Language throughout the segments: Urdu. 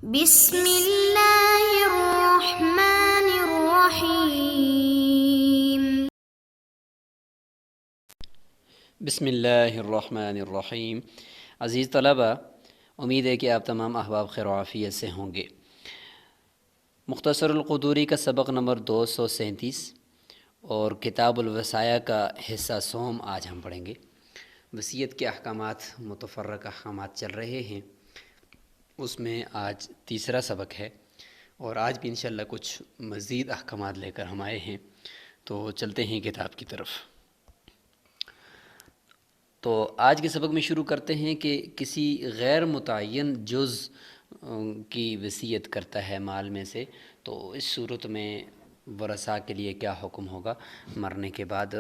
بسم اللہ الرحمن الرحیم۔ بسم اللہ الرحمن الرحیم۔ عزیز طلبہ، امید ہے کہ آپ تمام احباب خیر و عافیت سے ہوں گے۔ مختصر القدوری کا سبق نمبر 237 اور کتاب الوصایا کا حصہ سوم آج ہم پڑھیں گے۔ وصیت کے احکامات، متفرق احکامات چل رہے ہیں، اس میں آج تیسرا سبق ہے اور آج بھی انشاءاللہ کچھ مزید احکامات لے کر ہم آئے ہیں، تو چلتے ہیں کتاب کی طرف۔ تو آج کے سبق میں شروع کرتے ہیں کہ کسی غیر متعین جز کی وصیت کرتا ہے مال میں سے، تو اس صورت میں ورثاء کے لیے کیا حکم ہوگا مرنے کے بعد،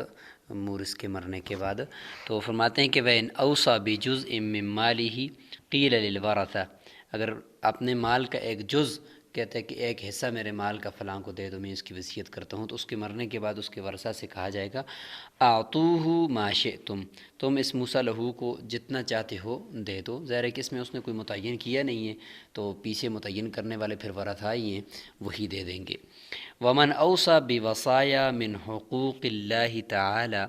مورث کے مرنے کے بعد۔ تو فرماتے ہیں کہ وَإِنْ أَوْصَى بِجُزْءٍ مِّن مَّالِهِ قِيلَ لِلْوَرَثَةِ، اگر اپنے مال کا ایک جز کہتا ہے کہ ایک حصہ میرے مال کا فلاں کو دے دو، میں اس کی وصیت کرتا ہوں، تو اس کے مرنے کے بعد اس کے ورثاء سے کہا جائے گا اعطوہ ما شئتم، تم اس موسیٰ لہو کو جتنا چاہتے ہو دے دو۔ ظاہر ہے کہ اس میں اس نے کوئی متعین کیا نہیں ہے، تو پیچھے متعین کرنے والے پھر ورثاء ہی ہیں، وہی دے دیں گے۔ ومن اوصى بوصایا من حقوق اللہ تعالی،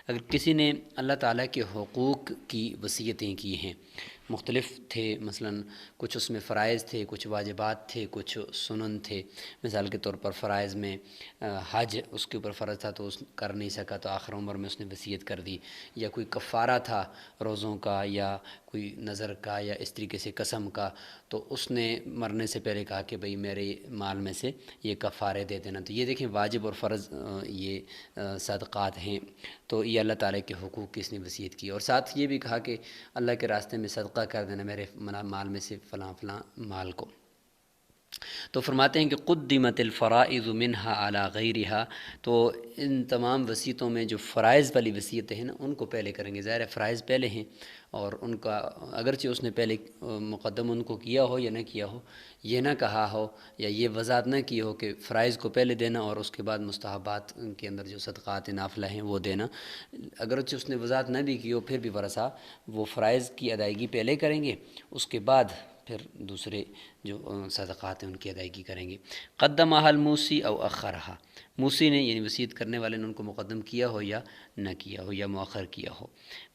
اگر کسی نے اللہ تعالیٰ کے حقوق کی وصیتیں کی ہیں، مختلف تھے، مثلا کچھ اس میں فرائض تھے، کچھ واجبات تھے، کچھ سنن تھے۔ مثال کے طور پر فرائض میں حج اس کے اوپر فرض تھا تو اس کر نہیں سکا، تو آخر عمر میں اس نے وصیت کر دی، یا کوئی کفارہ تھا روزوں کا، یا کوئی نظر کا، یا اس طریقے سے قسم کا، تو اس نے مرنے سے پہلے کہا کہ بھئی میرے مال میں سے یہ کفارے دے دینا۔ تو یہ دیکھیں واجب اور فرض یہ صدقات ہیں، تو یہ اللہ تعالیٰ کے حقوق کی اس نے وصیت کی، اور ساتھ یہ بھی کہا کہ اللہ کے راستے میں صدقہ کر دینا میرے مال میں سے فلاں فلاں مال کو۔ تو فرماتے ہیں کہ قدمت الفرائض منہا علی غیرہا، تو ان تمام وصیتوں میں جو فرائض والی وصیتیں ہیں نا ان کو پہلے کریں گے۔ ظاہر ہے فرائض پہلے ہیں، اور ان کا اگرچہ اس نے پہلے مقدم ان کو کیا ہو یا نہ کیا ہو، یہ نہ کہا ہو یا یہ وضاحت نہ کی ہو کہ فرائض کو پہلے دینا اور اس کے بعد مستحبات کے اندر جو صدقات نافلہ ہیں وہ دینا، اگرچہ اس نے وضاحت نہ بھی کی ہو، پھر بھی ورثاء وہ فرائض کی ادائیگی پہلے کریں گے، اس کے بعد پھر دوسرے جو صدقات ہیں ان کی ادائیگی کریں گے۔ قدمہا الموصی او اخرہا، موصی نے یعنی وصیت کرنے والے نے ان کو مقدم کیا ہو یا نہ کیا ہو یا مؤخر کیا ہو۔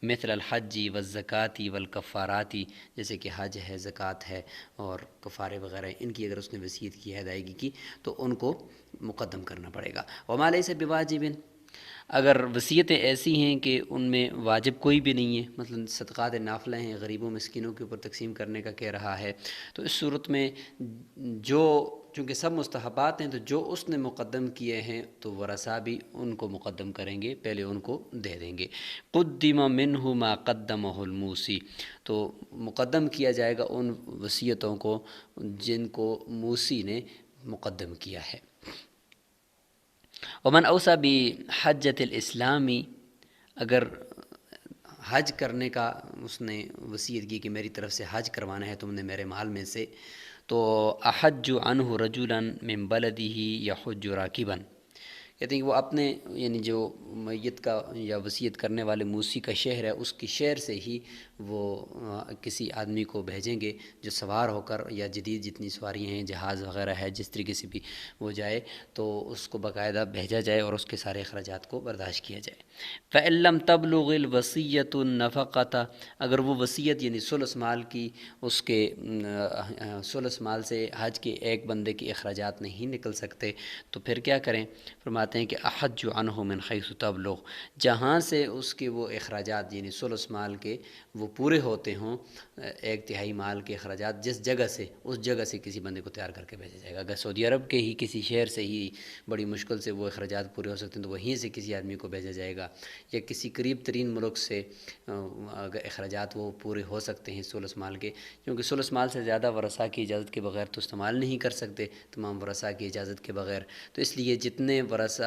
مثل الحج والزکاة والکفارات، جیسے کہ حج ہے، زکوٰۃ ہے اور کفارے وغیرہ، ان کی اگر اس نے وصیت کی ہے، ادائیگی کی، تو ان کو مقدم کرنا پڑے گا۔ وما لیس بواجب، اگر وصیتیں ایسی ہیں کہ ان میں واجب کوئی بھی نہیں ہے، مثلا صدقات نافلہ ہیں، غریبوں مسکینوں کے اوپر تقسیم کرنے کا کہہ رہا ہے، تو اس صورت میں جو چونکہ سب مستحبات ہیں، تو جو اس نے مقدم کیے ہیں تو ورثاء بھی ان کو مقدم کریں گے، پہلے ان کو دے دیں گے۔ قدم منہ ما قدمہ الموصی، تو مقدم کیا جائے گا ان وصیتوں کو جن کو موصی نے مقدم کیا ہے۔ ومن اوصى بحجۃ الاسلامی، اگر حج کرنے کا اس نے وصیت کی کہ میری طرف سے حج کروانا ہے تم نے میرے مال میں سے، تو احج عنہ رجلا من بلدہ یحج راکبا، کہتے ہیں کہ وہ اپنے یعنی جو میت کا یا وصیت کرنے والے موصی کا شہر ہے، اس کی شہر سے ہی وہ کسی آدمی کو بھیجیں گے جو سوار ہو کر، یا جدید جتنی سواریاں ہیں، جہاز وغیرہ ہے، جس طریقے سے بھی وہ جائے تو اس کو باقاعدہ بھیجا جائے اور اس کے سارے اخراجات کو برداشت کیا جائے۔ فَإِن لَّمْ تَبْلُغِ الْوَصِيَّةُ النَّفَقَةَ، اگر وہ وصیت یعنی ثلث مال کی، اس کے ثلث مال سے حج کے ایک بندے کے اخراجات نہیں نکل سکتے، تو پھر کیا کریں؟ فرماتے ہیں کہ احج عنہ من حیث تبلغ، جہاں سے اس کے وہ اخراجات یعنی ثلث مال کے وہ پورے ہوتے ہوں، ایک تہائی مال کے اخراجات جس جگہ سے، اس جگہ سے کسی بندے کو تیار کر کے بھیجا جائے گا۔ اگر سعودی عرب کے ہی کسی شہر سے ہی بڑی مشکل سے وہ اخراجات پورے ہو سکتے ہیں تو وہیں سے کسی آدمی کو بھیجا جائے گا، یا کسی قریب ترین ملک سے اگر اخراجات وہ پورے ہو سکتے ہیں ثلث مال کے، کیونکہ ثلث مال سے زیادہ ورثاء کی اجازت کے بغیر تو استعمال نہیں کر سکتے، تمام ورثاء کی اجازت کے بغیر، تو اس لیے جتنے ورثاء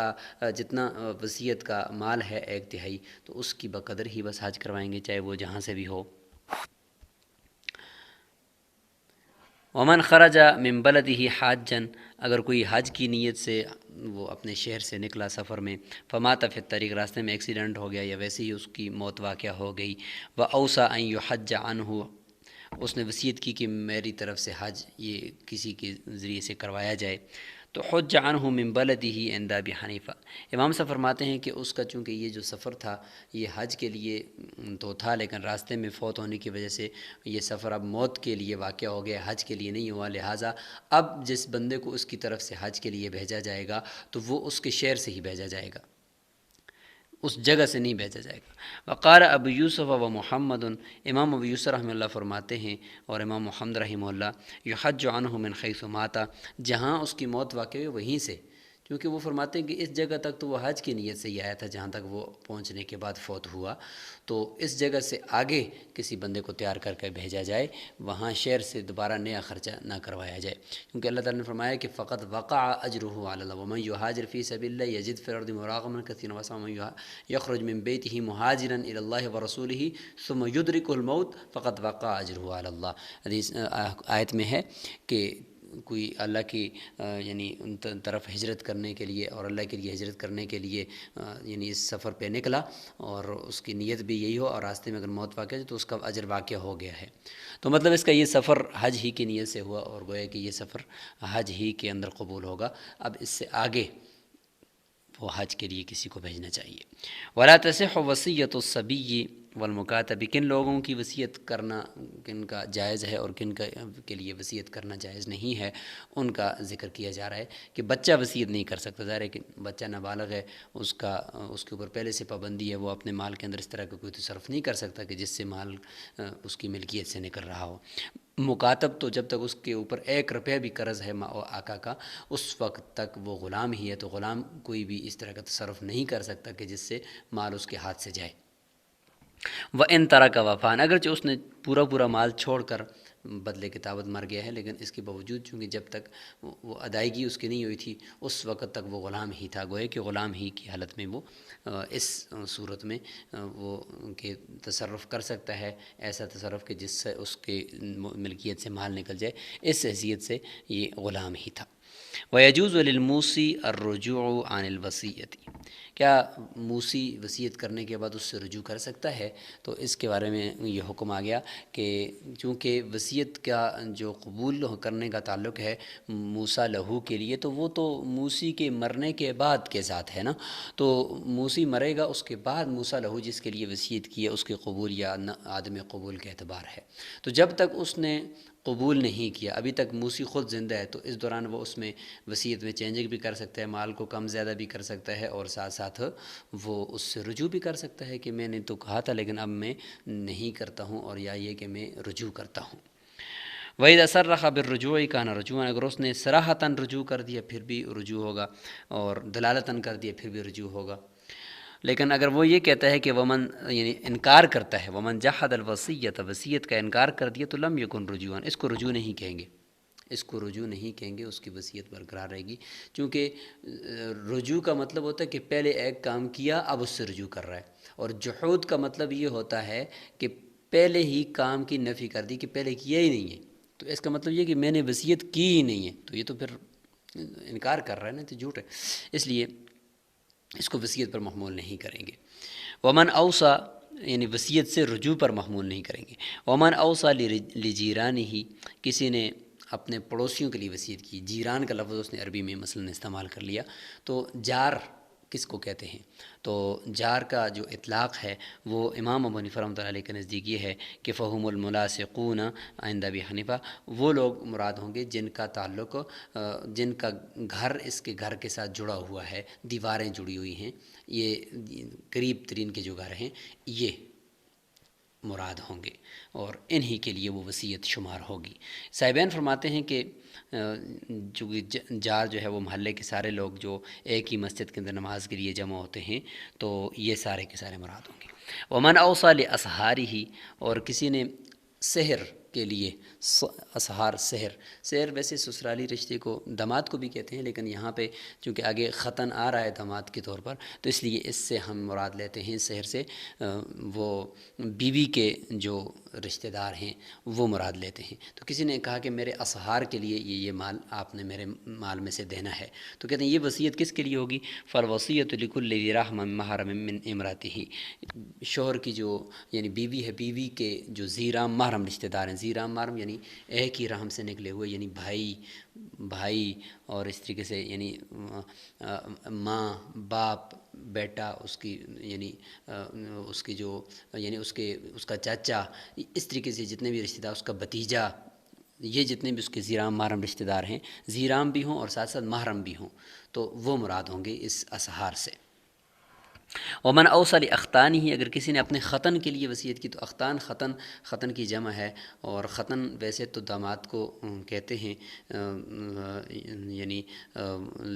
جتنا وصیت کا مال ہے ایک تہائی، تو اس کی بقدر ہی بس حج کروائیں گے، چاہے وہ جہاں سے بھی ہو۔ ومن خرج من بلدہ حاجا، اگر کوئی حج کی نیت سے وہ اپنے شہر سے نکلا سفر میں، فمات فی الطریق، راستے میں ایکسیڈنٹ ہو گیا یا ویسے ہی اس کی موت واقع ہو گئی، واوصى ان یحج عنہ، اس نے وصیت کی کہ میری طرف سے حج یہ کسی کے ذریعے سے کروایا جائے، تو حج عنہ من بلدہ عند ابی حنیفہ، امام صاحب فرماتے ہیں کہ اس کا چونکہ یہ جو سفر تھا یہ حج کے لیے تو تھا، لیکن راستے میں فوت ہونے کی وجہ سے یہ سفر اب موت کے لیے واقع ہو گیا، حج کے لیے نہیں ہوا، لہٰذا اب جس بندے کو اس کی طرف سے حج کے لیے بھیجا جائے گا تو وہ اس کے شہر سے ہی بھیجا جائے گا، اس جگہ سے نہیں بھیجا جائے گا۔ وقال ابو یوسف و محمد، امام ابو یوسف رحمہ اللہ فرماتے ہیں اور امام محمد رحمہ اللہ، یحج عنہ من حیث مات، جہاں اس کی موت واقع ہوئی وہیں سے، کیونکہ وہ فرماتے ہیں کہ اس جگہ تک تو وہ حج کی نیت سے ہی آیا تھا جہاں تک وہ پہنچنے کے بعد فوت ہوا، تو اس جگہ سے آگے کسی بندے کو تیار کر کے بھیجا جائے، وہاں شہر سے دوبارہ نیا خرچہ نہ کروایا جائے، کیونکہ اللہ تعالیٰ نے فرمایا کہ فقط وقع اجرہ علی اللہ ومن یہاجر فی سبیل اللہ یجد فی الارض مراغما کثیرا ومن یخرج من بیتہ مہاجرا الی اللہ ورسولہ ثم یدرکہ الموت فقط وقع اجرہ علی اللہ، حدیث آیت میں ہے کہ کوئی اللہ کی یعنی ان طرف ہجرت کرنے کے لیے اور اللہ کے لیے ہجرت کرنے کے لیے یعنی اس سفر پہ نکلا اور اس کی نیت بھی یہی ہو اور راستے میں اگر موت واقع ہے تو اس کا اجر واقع ہو گیا ہے، تو مطلب اس کا یہ سفر حج ہی کی نیت سے ہوا اور گویا کہ یہ سفر حج ہی کے اندر قبول ہوگا، اب اس سے آگے وہ حج کے لیے کسی کو بھیجنا چاہیے۔ ولا تصح وصیۃ الصبی والمکاتب، کن لوگوں کی وصیت کرنا کن کا جائز ہے اور کن کا کے لیے وصیت کرنا جائز نہیں ہے، ان کا ذکر کیا جا رہا ہے کہ بچہ وصیت نہیں کر سکتا، ظاہر ہے کہ بچہ نابالغ ہے، اس کے اوپر پہلے سے پابندی ہے، وہ اپنے مال کے اندر اس طرح کا کوئی تصرف نہیں کر سکتا کہ جس سے مال اس کی ملکیت سے نکل رہا ہو۔ مکاتب تو جب تک اس کے اوپر 1 روپیہ بھی قرض ہے آقا کا، اس وقت تک وہ غلام ہی ہے، تو غلام کوئی بھی اس طرح کا تصرف نہیں کر سکتا کہ جس سے مال اس کے ہاتھ سے جائے۔ وَإِن تَرَكَ وَفَانٍ، اگرچہ اس نے پورا مال چھوڑ کر بدلے کتابت مر گیا ہے، لیکن اس کے باوجود چونکہ جب تک وہ ادائیگی اس کی نہیں ہوئی تھی اس وقت تک وہ غلام ہی تھا، گویا کہ غلام ہی کی حالت میں وہ اس صورت میں وہ کہ تصرف کر سکتا ہے، ایسا تصرف کہ جس سے اس کے ملکیت سے مال نکل جائے، اس حیثیت سے یہ غلام ہی تھا۔ وَيَجُوزُ لِلْمُوصِي الرُّجُوعُ عَنِ الْوَصِيَّةِ، کیا موسی وصیت کرنے کے بعد اس سے رجوع کر سکتا ہے؟ تو اس کے بارے میں یہ حکم آ گیا کہ چونکہ وصیت کا جو قبول کرنے کا تعلق ہے موسیٰ لہو کے لیے، تو وہ تو موسی کے مرنے کے بعد کے ساتھ ہے نا، تو موسی مرے گا اس کے بعد موسیٰ لہو جس کے لیے وصیت کی ہے اس کے قبول یا عدم قبول کے اعتبار ہے، تو جب تک اس نے قبول نہیں کیا، ابھی تک موسی خود زندہ ہے، تو اس دوران وہ اس میں وصیت میں چینجنگ بھی کر سکتا ہے، مال کو کم زیادہ بھی کر سکتا ہے، اور ساتھ ساتھ وہ اس سے رجوع بھی کر سکتا ہے کہ میں نے تو کہا تھا لیکن اب میں نہیں کرتا ہوں، اور یا یہ کہ میں رجوع کرتا ہوں۔ وَإِذَا صَرَّحَ بِالرُّجُوعِ كَانَ رَجُوعًا، اگر اس نے صراحتاً رجوع کر دیا پھر بھی رجوع ہوگا، اور دلالتاً کر دیا پھر بھی رجوع ہوگا، لیکن اگر وہ یہ کہتا ہے کہ ومن یعنی انکار کرتا ہے، ومن جحد الوصیۃ، وصیت کا انکار کر دیا تو لم یکن رجوعا، اس کو رجوع نہیں کہیں گے، اس کو رجوع نہیں کہیں گے، اس کی وصیت برقرار رہے گی، چونکہ رجوع کا مطلب ہوتا ہے کہ پہلے ایک کام کیا اب اس سے رجوع کر رہا ہے، اور جحود کا مطلب یہ ہوتا ہے کہ پہلے ہی کام کی نفی کر دی کہ پہلے کیا ہی نہیں ہے، تو اس کا مطلب یہ کہ میں نے وصیت کی ہی نہیں ہے، تو یہ تو پھر انکار کر رہا ہے نا، تو جھوٹ ہے، اس لیے اس کو وصیت پر محمول نہیں کریں گے۔ ومن اوصا، یعنی وصیت سے رجوع پر محمول نہیں کریں گے۔ ومن اوصا لجیرانہ، کسی نے اپنے پڑوسیوں کے لیے وصیت کی، جیران کا لفظ اس نے عربی میں مثلاً استعمال کر لیا، تو جار کس کو کہتے ہیں؟ تو جار کا جو اطلاق ہے وہ امام ابو حنیفہ رحمۃ اللہ علیہ کے نزدیک یہ ہے کہ فہم الملاصقون عند ابی حنیفہ، وہ لوگ مراد ہوں گے جن کا تعلق جن کا گھر اس کے گھر کے ساتھ جڑا ہوا ہے، دیواریں جڑی ہوئی ہیں، یہ قریب ترین کے جو گھر ہیں یہ مراد ہوں گے، اور انہی کے لیے وہ وصیت شمار ہوگی۔ صاحبین فرماتے ہیں کہ جار جو ہے وہ محلے کے سارے لوگ جو ایک ہی مسجد کے اندر نماز کے لیے جمع ہوتے ہیں، تو یہ سارے کے سارے مراد ہوں گے۔ ومن اوصا لاسحارہ، اور کسی نے سحر کے لیے، اسحار سحر ویسے سسرالی رشتے کو داماد کو بھی کہتے ہیں، لیکن یہاں پہ چونکہ آگے ختن آ رہا ہے داماد کے طور پر، تو اس لیے اس سے ہم مراد لیتے ہیں سحر سے وہ بیوی کے جو رشتہ دار ہیں وہ مراد لیتے ہیں۔ تو کسی نے کہا کہ میرے اصہار کے لیے یہ مال آپ نے میرے مال میں سے دینا ہے، تو کہتے ہیں یہ وصیت کس کے لیے ہوگی؟ فالوصیۃ لکل ذی رحم محرم من امرأتہ، شوہر کی جو یعنی بیوی ہے، بیوی کے جو ذی رحم محرم رشتہ دار ہیں، ذی رحم محرم یعنی ایک ہی رحم سے نکلے ہوئے، یعنی بھائی اور اس طریقے سے یعنی ماں باپ بیٹا، اس کی یعنی اس کی جو یعنی اس کا چاچا، اس طریقے سے جتنے بھی رشتہ دار، اس کا بھتیجا، یہ جتنے بھی اس کے ذی رحم محرم رشتہ دار ہیں، ذی رحم بھی ہوں اور ساتھ ساتھ محرم بھی ہوں، تو وہ مراد ہوں گے اس اصہار سے۔ ومن اوصى لاختانہ، اگر کسی نے اپنے ختن کے لیے وصیت کی، تو اختان ختن کی جمع ہے، اور ختن ویسے تو داماد کو کہتے ہیں یعنی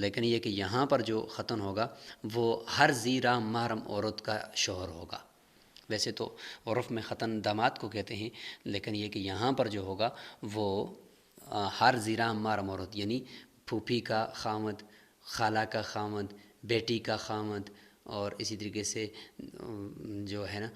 لیکن یہ کہ یہاں پر جو ختن ہوگا وہ ہر ذی رحم محرم عورت کا شوہر ہوگا۔ ویسے تو عرف میں ختن داماد کو کہتے ہیں، لیکن یہ کہ یہاں پر جو ہوگا وہ ہر ذی رحم محرم عورت، یعنی پھوپھی کا خامد، خالہ کا خامد، بیٹی کا خامد، اور اسی طریقے سے جو ہے نا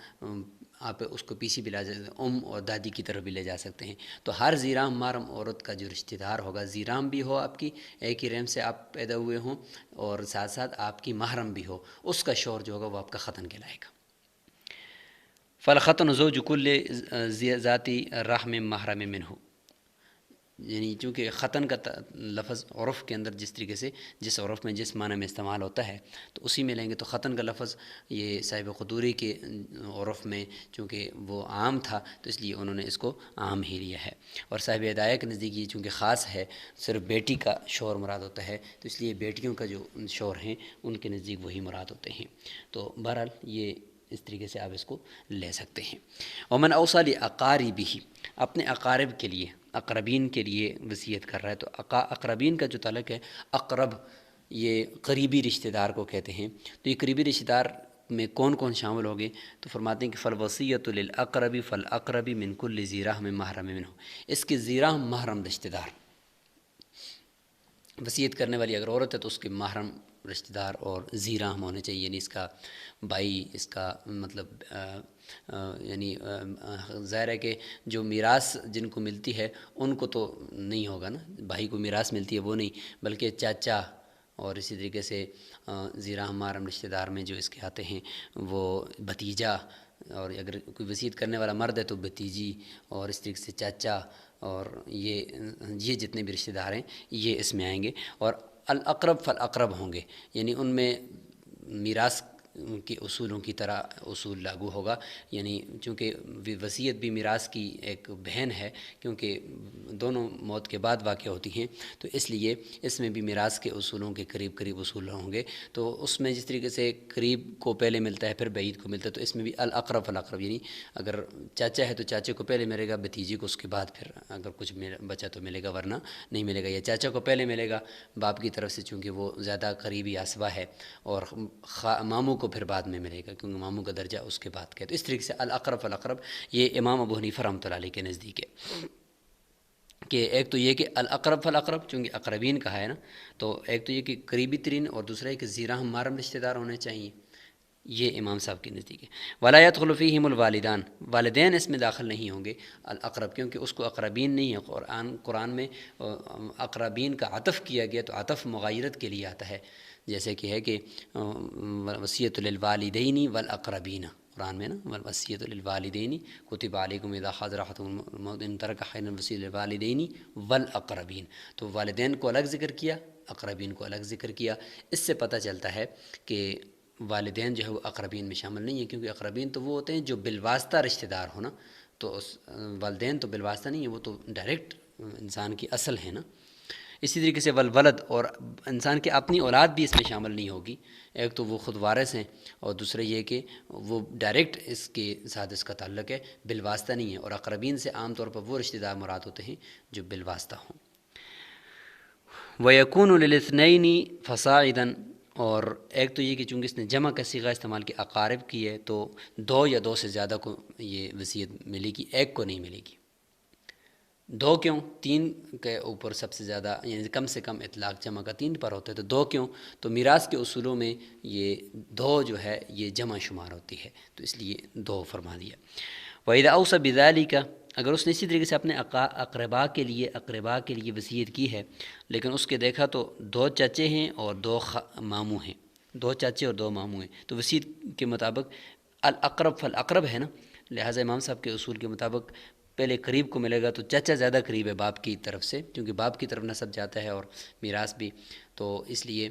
آپ اس کو پیچھے بھی لا جا سکتے ہیں، اور دادی کی طرف بھی لے جا سکتے ہیں۔ تو ہر ذی رحم محرم عورت کا جو رشتہ دار ہوگا، ذی رحم بھی ہو آپ کی، ایک ہی رحم سے آپ پیدا ہوئے ہوں، اور ساتھ ساتھ آپ کی محرم بھی ہو، اس کا شوہر جو ہوگا وہ آپ کا ختن کہلائے گا۔ فالختن زوج کل ذاتی رحم محرم منہ، یعنی چونکہ ختن کا لفظ عرف کے اندر جس طریقے سے جس عرف میں جس معنی میں استعمال ہوتا ہے تو اسی میں لیں گے، تو ختن کا لفظ یہ صاحب قدوری کے عرف میں چونکہ وہ عام تھا تو اس لیے انہوں نے اس کو عام ہی لیا ہے، اور صاحب ہدایہ کے نزدیک یہ چونکہ خاص ہے، صرف بیٹی کا شوہر مراد ہوتا ہے، تو اس لیے بیٹیوں کا جو شوہر ہیں ان کے نزدیک وہی مراد ہوتے ہیں۔ تو بہرحال یہ اس طریقے سے آپ اس کو لے سکتے ہیں۔ ومن اوصى لاقاربہ، اپنے اقارب کے لیے، اقربین کے لیے وصیت کر رہا ہے، تو اقربین کا جو تعلق ہے، اقرب یہ قریبی رشتہ دار کو کہتے ہیں، تو یہ قریبی رشتہ دار میں کون کون شامل ہوگے؟ تو فرماتے ہیں کہ فالوصیۃ للاقرب فالاقرب من کل ذی رحم محرم منہ، اس کے ذی رحم محرم رشتہ دار، وصیت کرنے والی اگر عورت ہے تو اس کے محرم رشتہ دار اور ذی رحم ہونے چاہیے، یعنی اس کا بھائی، اس کا مطلب یعنی ظاہر ہے کہ جو میراث جن کو ملتی ہے ان کو تو نہیں ہوگا نا، بھائی کو میراث ملتی ہے وہ نہیں، بلکہ چاچا اور اسی طریقے سے ذی رحم محرم رشتہ دار میں جو اس کے آتے ہیں وہ بھتیجا، اور اگر کوئی وصیت کرنے والا مرد ہے تو بھتیجی، اور اس طریقے سے چاچا، اور یہ جتنے بھی رشتہ دار ہیں یہ اس میں آئیں گے، اور الاقرب فالاقرب ہوں گے، یعنی ان میں میراث کے اصولوں کی طرح اصول لاگو ہوگا، یعنی چونکہ وصیت بھی میراث کی ایک بہن ہے، کیونکہ دونوں موت کے بعد واقع ہوتی ہیں، تو اس لیے اس میں بھی میراث کے اصولوں کے قریب قریب اصول ہوں گے، تو اس میں جس طریقے سے قریب کو پہلے ملتا ہے پھر بعید کو ملتا ہے، تو اس میں بھی الاقرب فالاقرب، یعنی اگر چاچا ہے تو چاچے کو پہلے ملے گا، بھتیجی کو اس کے بعد پھر اگر کچھ بچا تو ملے گا، ورنہ نہیں ملے گا، یا چاچا کو پہلے ملے گا باپ کی طرف سے چونکہ وہ زیادہ قریبی اسبہ ہے، اور ماموں کو پھر بعد میں ملے گا کیونکہ ماموں کا درجہ اس کے بعد کا ہے۔ تو اس طریقے سے الاقرب فالاقرب یہ امام ابو حنیفہ رحمۃ اللہ علیہ کے نزدیک ہے کہ ایک تو یہ کہ الاقرب فالاقرب چونکہ اقربین کہا ہے نا، تو ایک تو یہ کہ قریبی ترین، اور دوسرا ہے کہ ذی رحم محرم رشتہ دار ہونے چاہیے، یہ امام صاحب کے نزدیک ہے۔ ولا يدخل فیہم الوالدان، والدین اس میں داخل نہیں ہوں گے الاقرب، کیونکہ اس کو اقربین نہیں ہے، قرآن میں اقربین کا عطف کیا گیا تو عطف مغایرت کے لیے آتا ہے، جیسے کہ ہے کہ وصیۃ للوالدین والاقربین، قرآن میں نا والوصیۃ للوالدین کتب علیکم اذا حضر احدکم الموت ان ترک خیرا الوصیۃ للوالدین والاقربین، تو والدین کو الگ ذکر کیا، اقربین کو الگ ذکر کیا۔ اس سے پتہ چلتا ہے کہ والدین جو ہے وہ اقربین میں شامل نہیں ہیں، کیونکہ اقربین تو وہ ہوتے ہیں جو بالواسطہ رشتہ دار ہو نا، تو والدین تو بالواسطہ نہیں ہیں، وہ تو ڈائریکٹ انسان کی اصل ہے نا۔ اسی طریقے سے ولد، اور انسان کی اپنی اولاد بھی اس میں شامل نہیں ہوگی، ایک تو وہ خود وارث ہیں، اور دوسرا یہ کہ وہ ڈائریکٹ اس کے ساتھ اس کا تعلق ہے، بالواسطہ نہیں ہے، اور اقربین سے عام طور پر وہ رشتہ دار مراد ہوتے ہیں جو بالواسطہ ہوں۔ وَيَكُونُ لِلْإِثْنَيْنِ فَصَاعِدًا، اور ایک تو یہ کہ چونکہ اس نے جمع کا صیغہ استعمال کی، اقارب کی ہے، تو دو یا دو سے زیادہ کو یہ وصیت ملے گی، ایک کو نہیں ملے گی۔ دو کیوں؟ تین کے اوپر سب سے زیادہ، یعنی کم سے کم اطلاق جمع کا تین پر ہوتا ہے، تو دو کیوں؟ تو میراث کے اصولوں میں یہ دو جو ہے یہ جمع شمار ہوتی ہے، تو اس لیے دو فرما دیا۔ وَإِذَا أَوْصَى بِذَلِكَ، اگر اس نے اسی طریقے سے اپنے اقربا کے لیے وصیت کی ہے، لیکن اس کے دیکھا تو 2 چچے ہیں اور 2 ماموں ہیں، 2 چاچے اور 2 ماموں ہیں، تو وصیت کے مطابق الاقرب فالاقرب ہے نا، لہٰذا امام صاحب کے اصول کے مطابق پہلے قریب کو ملے گا، تو چچا زیادہ قریب ہے باپ کی طرف سے، کیونکہ باپ کی طرف نسب جاتا ہے اور میراث بھی، تو اس لیے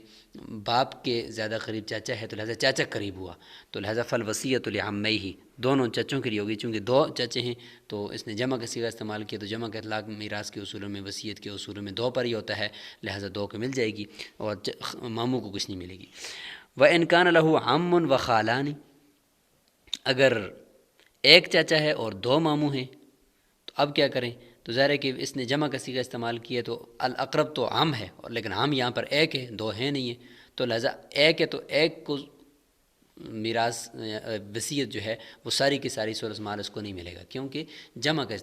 باپ کے زیادہ قریب چاچا ہے، تو لہٰذا چاچا قریب ہوا، تو لہٰذا فالوصیۃ لعمیہ، دونوں چچوں کے لیے ہوگی، چونکہ 2 چچے ہیں تو اس نے جمع کا صیغہ استعمال کیا، تو جمع کا اطلاق میراث کے اصولوں میں، وصیت کے اصولوں میں 2 پر ہی ہوتا ہے، لہٰذا 2 کو مل جائے گی اور ماموں کو کچھ نہیں ملے گی۔ وَإِنْ كَانَ لَهُ عَمٌّ وَخَالَانِ، اگر ایک چاچا ہے اور 2 ماموں ہیں تو اب کیا کریں؟ تو ظاہر ہے کہ اس نے جمع کا صیغہ استعمال کیا، تو الاقرب تو عام ہے، اور لیکن عام یہاں پر ایک ہے، 2 ہیں نہیں ہیں، تو لہٰذا ایک ہے تو ایک کو میراث وصیت جو ہے وہ ساری کی ساری ثلث مال اس کو نہیں ملے گا، کیونکہ جمع کا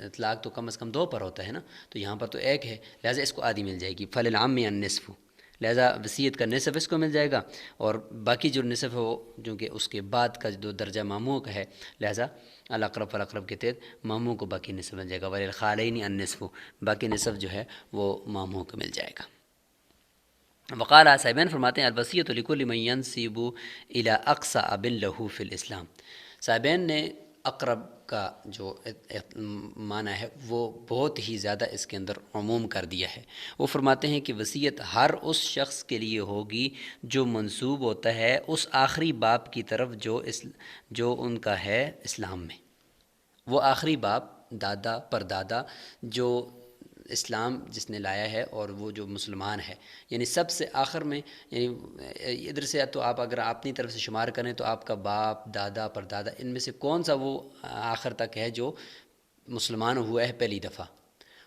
اطلاق تو کم از کم 2 پر ہوتا ہے نا، تو یہاں پر تو ایک ہے، لہٰذا اس کو آدھی مل جائے گی، فللعم النصف، لہٰذا وصیت کا نصف اس کو مل جائے گا، اور باقی جو نصف ہے وہ جو کہ اس کے بعد کا جو درجہ ماموں کا ہے، لہٰذا الاقرب فالاقرب کے تحت ماموں کو باقی نصف مل جائے گا، وللخالین النصف، باقی نصف جو ہے وہ ماموں کو مل جائے گا۔ وقال صاحبین فرماتے ہیں الوصیۃ لکل من ینسب الی اقصی اب لہ فی الاسلام، صاحبین نے اقرب کا جو معنی ہے وہ بہت ہی زیادہ اس کے اندر عموم کر دیا ہے۔ وہ فرماتے ہیں کہ وصیت ہر اس شخص کے لیے ہوگی جو منسوب ہوتا ہے اس آخری باپ کی طرف جو ان کا ہے اسلام میں، وہ آخری باپ، دادا پردادا جو اسلام جس نے لایا ہے اور وہ جو مسلمان ہے، یعنی سب سے آخر میں، یعنی ادھر سے تو آپ اگر اپنی طرف سے شمار کریں تو آپ کا باپ، دادا، پردادا، ان میں سے کون سا وہ آخر تک ہے جو مسلمان ہوا ہے پہلی دفعہ،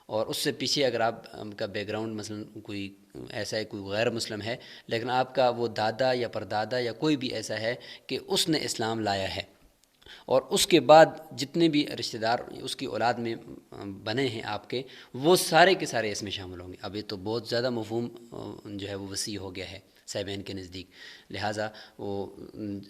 اور اس سے پیچھے اگر آپ کا بیک گراؤنڈ مثلا کوئی ایسا ہے، کوئی غیر مسلم ہے، لیکن آپ کا وہ دادا یا پردادا یا کوئی بھی ایسا ہے کہ اس نے اسلام لایا ہے، اور اس کے بعد جتنے بھی رشتہ دار اس کی اولاد میں بنے ہیں آپ کے، وہ سارے کے سارے اس میں شامل ہوں گے۔ اب یہ تو بہت زیادہ مفہوم جو ہے وہ وسیع ہو گیا ہے صاحبین کے نزدیک، لہٰذا وہ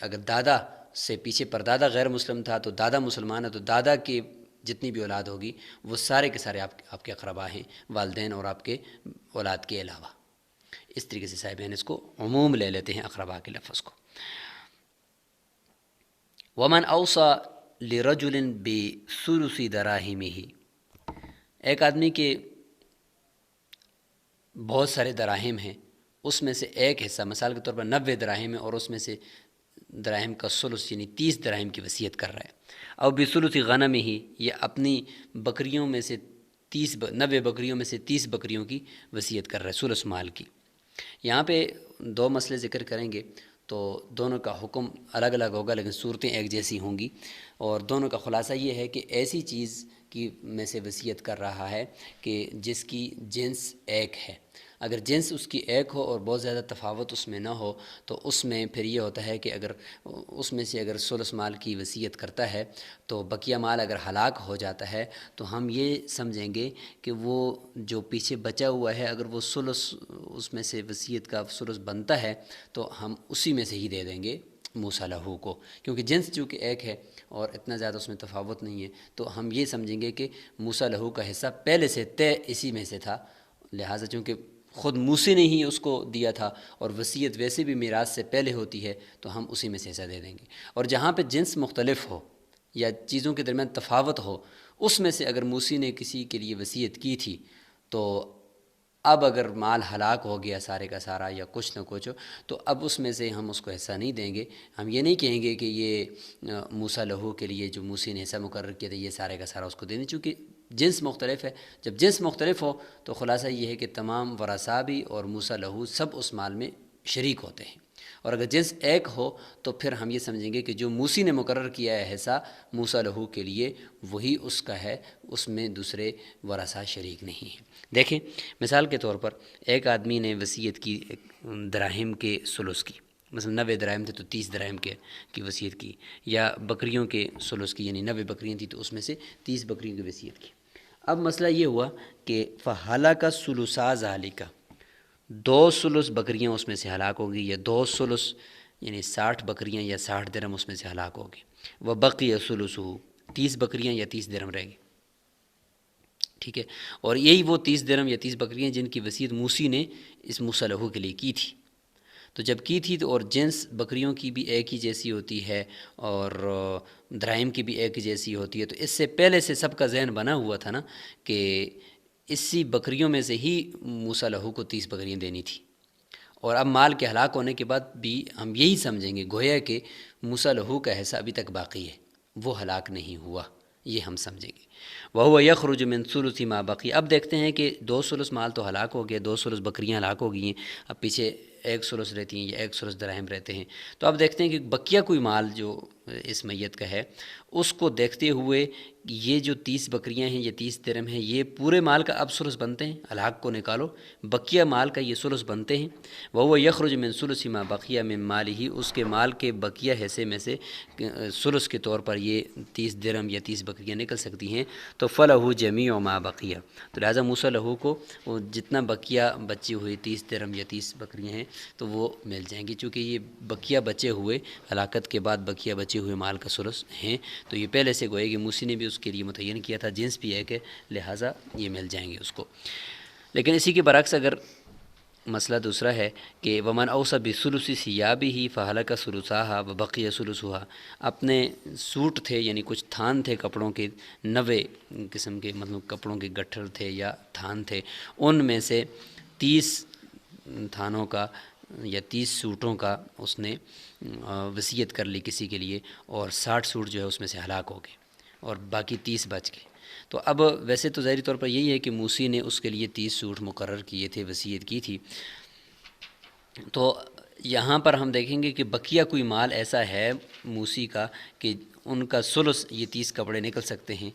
اگر دادا سے پیچھے پردادا غیر مسلم تھا تو دادا مسلمان ہے، تو دادا کی جتنی بھی اولاد ہوگی وہ سارے کے سارے آپ کے اقربا ہیں، والدین اور آپ کے اولاد کے علاوہ۔ اس طریقے سے صاحبین اس کو عموم لے لیتے ہیں اقربا کے لفظ کو۔ ومن اوصى لرجل بثلث دراہمہ، ایک آدمی کے بہت سارے دراہم ہیں، اس میں سے ایک حصہ مثال کے طور پر 90 دراہم ہے، اور اس میں سے دراہم کا ثلث یعنی 30 دراہم کی وصیت کر رہا ہے، اور بثلث غنمہ، یہ اپنی بکریوں میں سے 90 بکریوں میں سے 30 بکریوں کی وصیت کر رہا ہے ثلث مال کی۔ یہاں پہ 2 مسئلے ذکر کریں گے، تو دونوں کا حکم الگ الگ ہوگا لیکن صورتیں ایک جیسی ہوں گی، اور دونوں کا خلاصہ یہ ہے کہ ایسی چیز کی میں سے وصیت کر رہا ہے کہ جس کی جنس ایک ہے، اگر جنس اس کی ایک ہو اور بہت زیادہ تفاوت اس میں نہ ہو تو اس میں پھر یہ ہوتا ہے کہ اگر اس میں سے اگر ثلث مال کی وصیت کرتا ہے تو بقیہ مال اگر ہلاک ہو جاتا ہے تو ہم یہ سمجھیں گے کہ وہ جو پیچھے بچا ہوا ہے اگر وہ ثلث اس میں سے وصیت کا ثلث بنتا ہے تو ہم اسی میں سے ہی دے دیں گے موسیٰ لہو کو، کیونکہ جنس چونکہ ایک ہے اور اتنا زیادہ اس میں تفاوت نہیں ہے، تو ہم یہ سمجھیں گے کہ موسیٰ لہو کا حصہ پہلے سے طے اسی میں سے تھا، لہٰذا چونکہ خود موسی نے ہی اس کو دیا تھا اور وصیت ویسے بھی میراث سے پہلے ہوتی ہے تو ہم اسی میں سے حصہ دے دیں گے، اور جہاں پہ جنس مختلف ہو یا چیزوں کے درمیان تفاوت ہو، اس میں سے اگر موسی نے کسی کے لیے وصیت کی تھی تو اب اگر مال ہلاک ہو گیا سارے کا سارا یا کچھ نہ کچھ، تو اب اس میں سے ہم اس کو حصہ نہیں دیں گے، ہم یہ نہیں کہیں گے کہ یہ موسیٰ لہو کے لیے جو موسی نے حصہ مقرر کیا تھا یہ سارے کا سارا اس کو دیں، چونکہ جنس مختلف ہے۔ جب جنس مختلف ہو تو خلاصہ یہ ہے کہ تمام ورثاء بھی اور موسیٰ لہو سب اس مال میں شریک ہوتے ہیں، اور اگر جنس ایک ہو تو پھر ہم یہ سمجھیں گے کہ جو موسی نے مقرر کیا ہے حصہ موسیٰ لہو کے لیے وہی اس کا ہے، اس میں دوسرے ورثاء شریک نہیں ہیں۔ دیکھیں مثال کے طور پر ایک آدمی نے وصیت کی دراہم کے ثلث کی، مثلا 90 دراہم تھے تو 30 دراہم کی وصیت کی، یا بکریوں کے ثلث کی یعنی 90 بکریاں تھیں تو اس میں سے 30 بکریوں کی وصیت کی۔ اب مسئلہ یہ ہوا کہ فَهَلَكَ ثُلُثَا ذَلِكَ، 2 ثلث بکریاں اس میں سے ہلاک ہوگی، یا 2 ثلث یعنی 60 بکریاں یا 60 درہم اس میں سے ہلاک ہوگی، وَبَقِيَ ثُلُثُهُ، 30 بکریاں یا 30 درہم رہ گئے، ٹھیک ہے، اور یہی وہ 30 درہم یا 30 بکریاں جن کی وصیت موسی نے اس موسیٰ لہو کے لیے کی تھی۔ تو جب کی تھی تو اور جنس بکریوں کی بھی ایک ہی جیسی ہوتی ہے اور دراہم کی بھی ایک ہی جیسی ہوتی ہے، تو اس سے پہلے سے سب کا ذہن بنا ہوا تھا نا کہ اسی بکریوں میں سے ہی موسیٰ لہو کو 30 بکریاں دینی تھی، اور اب مال کے ہلاک ہونے کے بعد بھی ہم یہی سمجھیں گے گویا کہ موسیٰ لہو کا حصہ ابھی تک باقی ہے، وہ ہلاک نہیں ہوا، یہ ہم سمجھیں گے۔ وَهُوَ يَخْرُجُ مِنْ ثُلُثِ مَا بَقِيَ، اب دیکھتے ہیں کہ 2 ثلث مال تو ہلاک ہو گیا، 2 ثلث بکریاں ہلاک ہو گئی ہیں، اب پیچھے 1 ثلث رہتی ہیں یا 1 ثلث دراہم رہتے ہیں۔ تو اب دیکھتے ہیں کہ بقیہ کوئی مال جو اس میت کا ہے اس کو دیکھتے ہوئے یہ جو 30 بکریاں ہیں، یہ 30 درہم ہیں، یہ پورے مال کا اب ثلث بنتے ہیں، ہلاک کو نکالو، بقیہ مال کا یہ ثلث بنتے ہیں۔ وَهُوَ يَخْرُجُ مِنْ ثُلُثِ مَا بَقِيَ مِنْ مَالِهِ، اس کے مال کے بقیہ حصے میں سے ثلث کے طور پر یہ 30 درہم یا 30 بکریاں نکل سکتی ہیں، تو فَلَهُ جَمِيعُ مَا بَقِيَ، تو لہٰذا موسیٰ لہو کو وہ جتنا بقیہ بچی ہوئی 30 درہم یا 30 بکریاں ہیں تو وہ مل جائیں گی، چونکہ یہ بقیہ بچے ہوئے ہلاکت کے بعد بقیہ بچے ہوئے مال کا ثلث ہیں، تو یہ پہلے سے گوئے کہ موسی نے بھی اس کے لیے متعین کیا تھا، جنس بھی ہے کہ لہٰذا یہ مل جائیں گے اس کو۔ لیکن اسی کے برعکس اگر مسئلہ دوسرا ہے کہ ومن اوصى بثلث ثيابه فهلك ثلثاها وبقي ثلثها، اپنے سوٹ تھے یعنی کچھ تھان تھے کپڑوں کے، 90 قسم کے مطلب کپڑوں کے گٹھر تھے یا تھان تھے، ان میں سے 30 تھانوں کا یا 30 سوٹوں کا اس نے وصیت کر لی کسی کے لیے، اور 60 سوٹ جو ہے اس میں سے ہلاک ہو گئے اور باقی 30 بچ گئے۔ تو اب ویسے تو ظاہری طور پر یہی ہے کہ موسی نے اس کے لیے 30 سوٹ مقرر کیے تھے، وصیت کی تھی، تو یہاں پر ہم دیکھیں گے کہ بقیہ کوئی مال ایسا ہے موسی کا کہ ان کا ثلث یہ 30 کپڑے نکل سکتے ہیں۔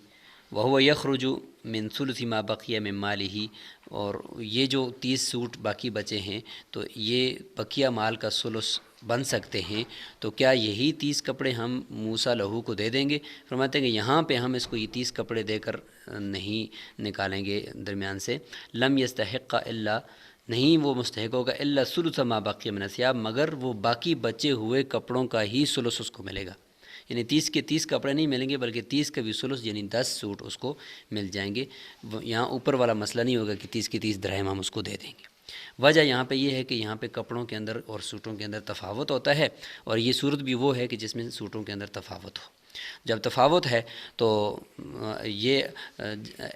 وَهُوَ يَخْرُجُ مِنْ ثُلُثِ مَا بَقِيَ مِنْ مَالِهِ، اور یہ جو 30 سوٹ باقی بچے ہیں تو یہ بقیہ مال کا ثلث بن سکتے ہیں، تو کیا یہی 30 کپڑے ہم موسیٰ لہو کو دے دیں گے؟ فرماتے ہیں کہ یہاں پہ ہم اس کو یہ 30 کپڑے دے کر نہیں نکالیں گے درمیان سے، لم يستحق الا، نہیں وہ مستحق ہوگا الا ثلث ما بقی من الثياب، مگر وہ باقی بچے ہوئے کپڑوں کا ہی ثلث اس کو ملے گا، یعنی 30 کے 30 کپڑے نہیں ملیں گے بلکہ 30 کا بھی ثلث یعنی 10 سوٹ اس کو مل جائیں گے۔ یہاں اوپر والا مسئلہ نہیں ہوگا کہ 30 کے 30 درہم ہم اس کو دے دیں گے۔ وجہ یہاں پہ یہ ہے کہ یہاں پہ کپڑوں کے اندر اور سوٹوں کے اندر تفاوت ہوتا ہے، اور یہ صورت بھی وہ ہے کہ جس میں سوٹوں کے اندر تفاوت ہو۔ جب تفاوت ہے تو یہ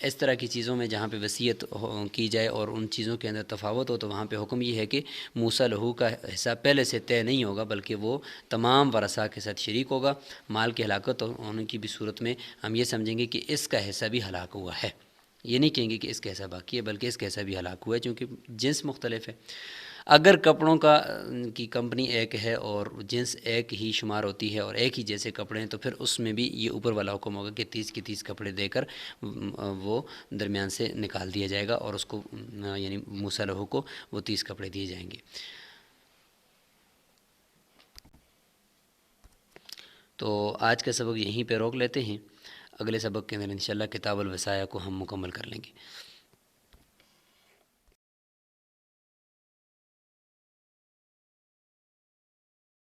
اس طرح کی چیزوں میں جہاں پہ وصیت کی جائے اور ان چیزوں کے اندر تفاوت ہو تو وہاں پہ حکم یہ ہے کہ موسیٰ لہو کا حصہ پہلے سے طے نہیں ہوگا بلکہ وہ تمام ورثاء کے ساتھ شریک ہوگا۔ مال کی ہلاکت ہونے کی بھی صورت میں ہم یہ سمجھیں گے کہ اس کا حصہ بھی ہلاک ہوا ہے، یہ نہیں کہیں گے کہ اس کا حصہ باقی ہے بلکہ اس کا حصہ بھی ہلاک ہوا ہے، چونکہ جنس مختلف ہے۔ اگر کپڑوں کی کمپنی ایک ہے اور جنس ایک ہی شمار ہوتی ہے اور ایک ہی جیسے کپڑے ہیں تو پھر اس میں بھی یہ اوپر والا حکم ہوگا کہ 30 کے 30 کپڑے دے کر وہ درمیان سے نکال دیا جائے گا اور اس کو یعنی موسیٰ لہو کو وہ 30 کپڑے دیے جائیں گے۔ تو آج کا سبق یہیں پہ روک لیتے ہیں، اگلے سبق کے اندر انشاءاللہ کتاب الوصایا کو ہم مکمل کر لیں گے۔